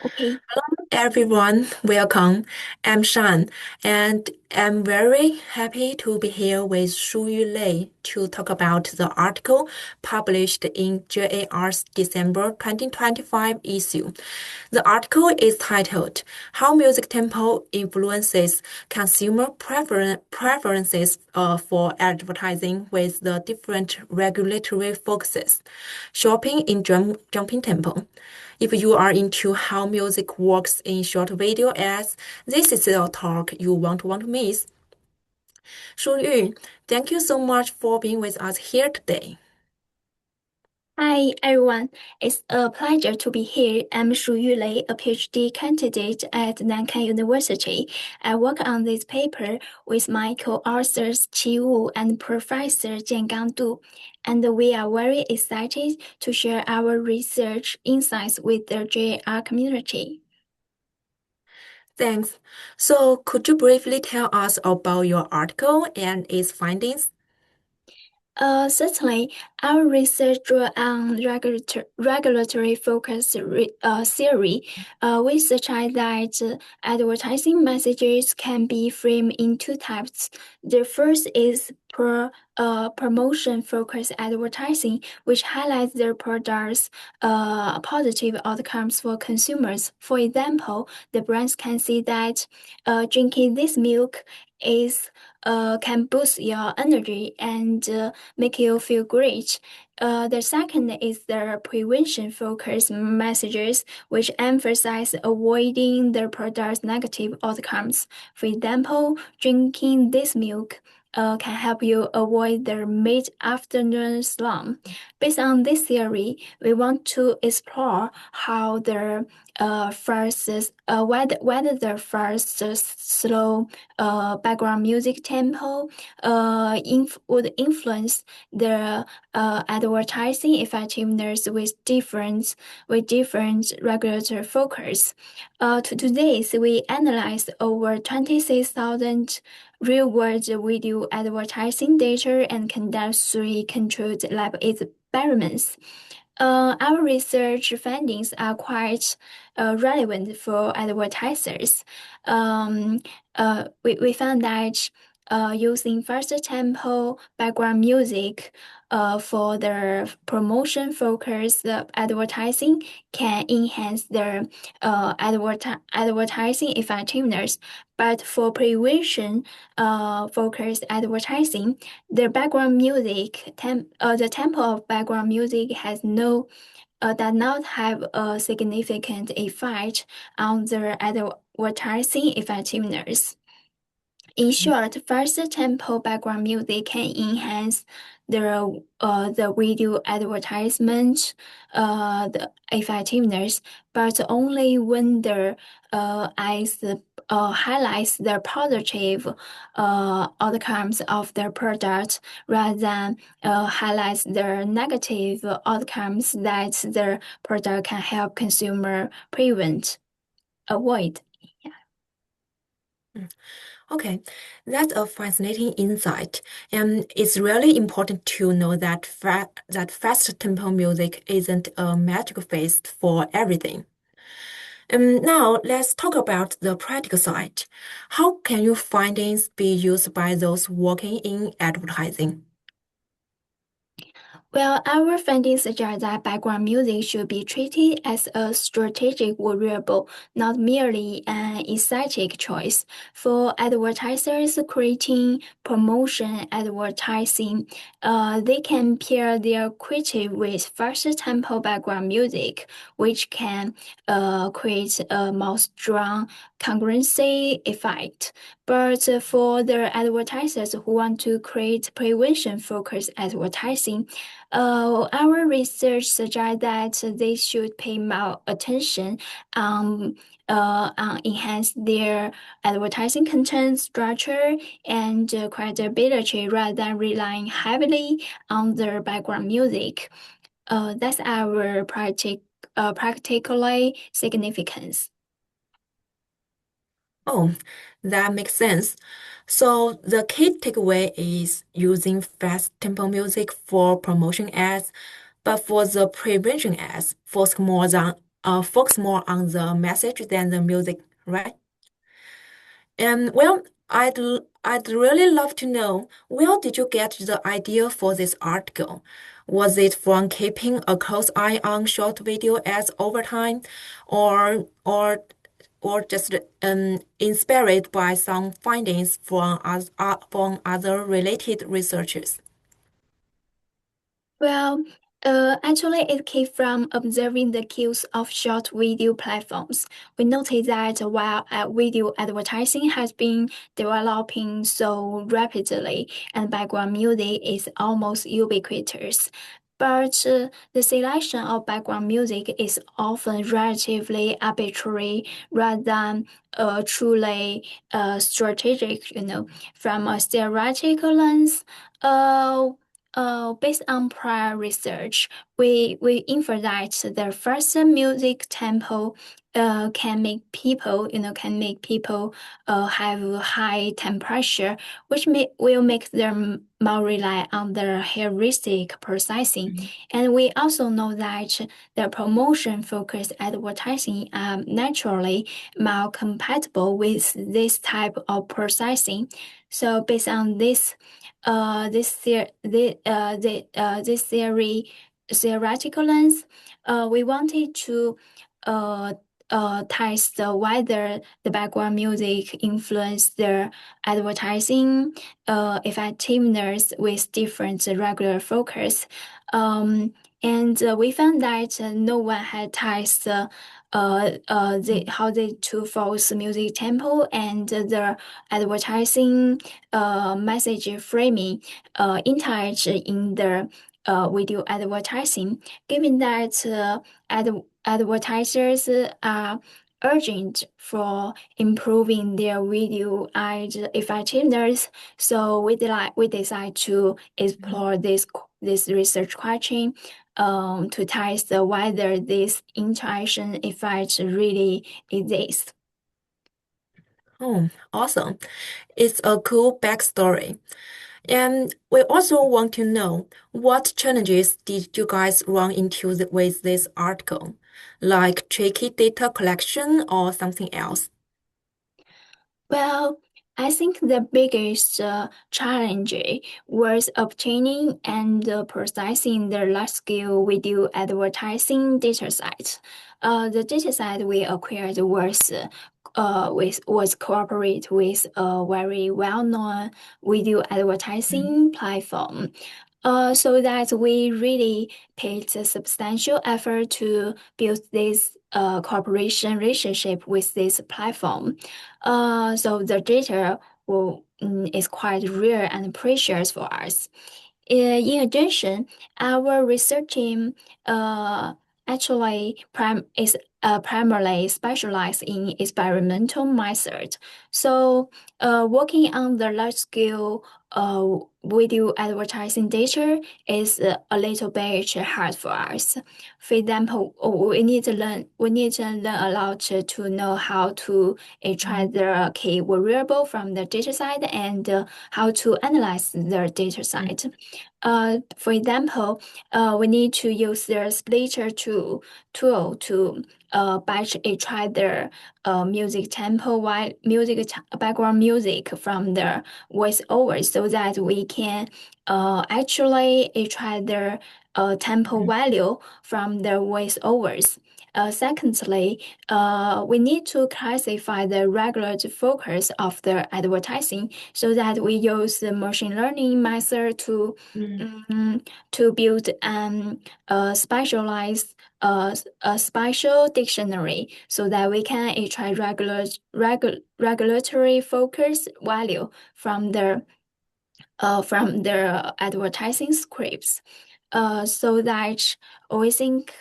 Okay. Everyone, welcome. I'm Shan, and I'm very happy to be here with Shuyu Lei to talk about the article published in JAR's December 2025 issue. The article is titled How Music Tempo Influences Consumer Preferences for Advertising with the Different Regulatory Focuses. Shopping in Jumping Tempo. If you are into how music works in short video ads, this is a talk you won't miss. Shuyu, thank you so much for being with us here today. Hi, everyone. It's a pleasure to be here. I'm Shuyu Lei, a PhD candidate at Nankai University. I work on this paper with my co-authors Qiwu and Professor Jiangang, and we are very excited to share our research insights with the JR community. Thanks. So, could you briefly tell us about your article and its findings? Certainly, our research drew on regulatory focus theory. We suggest that advertising messages can be framed in two types. The first is promotion focused advertising, which highlights their products' positive outcomes for consumers. For example, the brands can see that drinking this milk is can boost your energy and make you feel great. The second is the prevention focused messages, which emphasize avoiding the product's negative outcomes. For example, drinking this milk can help you avoid the mid-afternoon slump. Based on this theory, we want to explore how the whether the first slow background music tempo would influence the advertising effectiveness with different regulatory focus. To this, we analyzed over 26,000 real-world video advertising data and conduct three controlled lab experiments. Our research findings are quite relevant for advertisers. We found that using faster tempo background music for the promotion focused advertising can enhance their advertising effectiveness. But for prevention focused advertising, the tempo of background music does not have a significant effect on the advertising effectiveness. In short, faster tempo background music can enhance the video advertisement the effectiveness, but only when the as highlights the positive outcomes of the product rather than highlights the negative outcomes that the product can help consumer avoid. Okay, that's a fascinating insight, and it's really important to know that fast tempo music isn't a magic fix for everything. Now let's talk about the practical side. How can your findings be used by those working in advertising? Well, our findings suggest that background music should be treated as a strategic variable, not merely an aesthetic choice. For advertisers creating promotion advertising, they can pair their creative with faster tempo background music, which can create a more strong congruency effect. But for the advertisers who want to create prevention-focused advertising, our research suggests that they should pay more attention on enhance their advertising content structure and credibility rather than relying heavily on the background music. That's our practically significance. Oh, that makes sense. So the key takeaway is using fast tempo music for promotion ads, but for the prevention ads, focus more focus more on the message than the music, right? And well, I'd really love to know, where did you get the idea for this article? Was it from keeping a close eye on short video ads over time, or just inspired by some findings from other related researchers? Well, actually, it came from observing the queues of short video platforms. We noticed that while video advertising has been developing so rapidly and background music is almost ubiquitous, but the selection of background music is often relatively arbitrary rather than truly strategic, From a theoretical lens, uh, based on prior research, we infer that the first music tempo can make people have high temperature, which will make them more rely on their heuristic processing. Mhm. And we also know that the promotion focused advertising are naturally more compatible with this type of processing. So based on this this theoretical lens, we wanted to uh, test whether the background music influenced their advertising effectiveness with different regular focus. Um, and we found that no one had tested how the two false music tempo and the advertising message framing interact in the video advertising, given that advertisers are urgent for improving their video ad effectiveness. So we decide to explore this research question to test whether this interaction effect really exists. Oh, awesome. It's a cool backstory. And we also want to know, what challenges did you guys run into with this article? Like tricky data collection or something else? Well, I think the biggest challenge was obtaining and processing the large-scale video advertising dataset. The dataset we acquired was cooperate with a very well-known video Mhm. advertising platform. So that we really paid a substantial effort to build this cooperation relationship with this platform. So the data is quite rare and precious for us. In addition, our research team uh, actually primarily specialized in experimental methods. So, working on the large scale video advertising data is a little bit hard for us. For example, we need to learn a lot to know how to extract Mhm. the key variable from the data set and how to analyze the data Mhm. set. For example, we need to use the splitter tool to batch extract the music tempo while background music from the voiceover so that we can actually extract the tempo Mhm. value from the voiceovers. Secondly, we need to classify the regular focus of the advertising so that we use the machine learning method Mhm. to build a specialized a special dictionary so that we can extract regulatory focus value from the advertising scripts. So that we think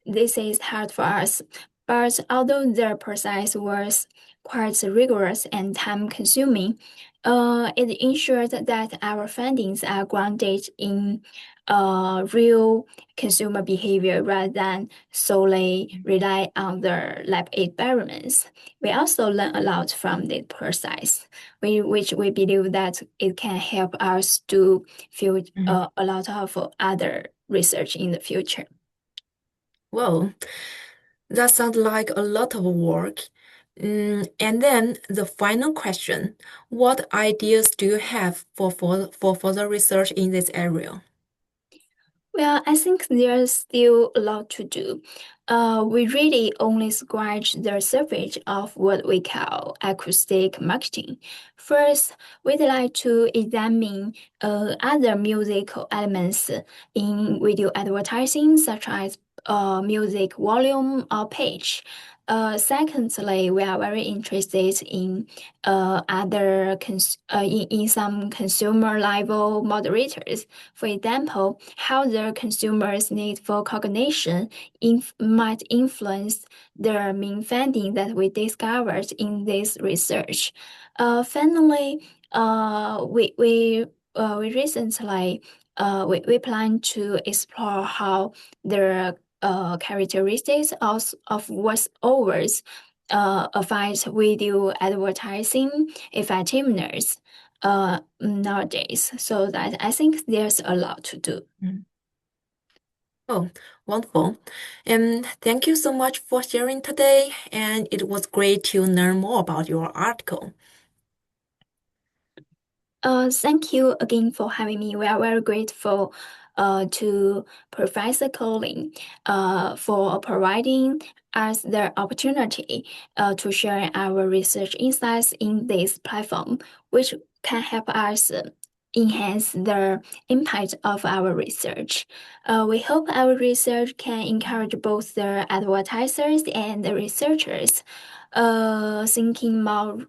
this is hard for us. But although the process was quite rigorous and time consuming, it ensured that our findings are grounded in real consumer behavior rather than solely rely on the lab experiments. We also learn a lot from the process, which we believe that it can help us to fuel Mhm. a lot of other research in the future. Whoa, That sounds like a lot of work. And then the final question, what ideas do you have for further research in this area? Well, I think there's still a lot to do. We really only scratch the surface of what we call acoustic marketing. First, we'd like to examine other musical elements in video advertising, such as music volume or pitch. Secondly, we are very interested in in some consumer level moderators. For example, how the consumer's need for cognition might influence the main finding that we discovered in this research. Finally, we recently we plan to explore how the characteristics of voiceovers affect video advertising effectiveness nowadays. So that I think there's a lot to do. Mm. Oh, wonderful. And thank you so much for sharing today. And it was great to learn more about your article. Thank you again for having me. We are very grateful to Professor Colin for providing us the opportunity to share our research insights in this platform, which can help us enhance the impact of our research. We hope our research can encourage both the advertisers and the researchers thinking more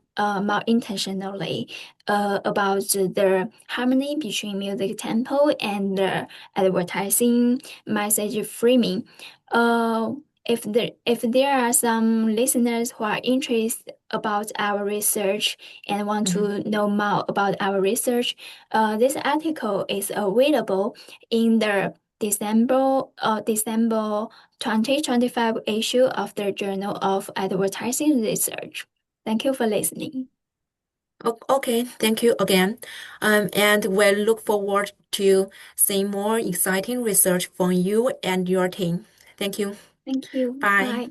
intentionally about the harmony between music tempo and advertising message framing. If there are some listeners who are interested about our research and want Mhm. to know more about our research, this article is available in the December 2025 issue of the Journal of Advertising Research. Thank you for listening. Okay, thank you again. And we look forward to seeing more exciting research from you and your team. Thank you. Thank you. Bye. Bye.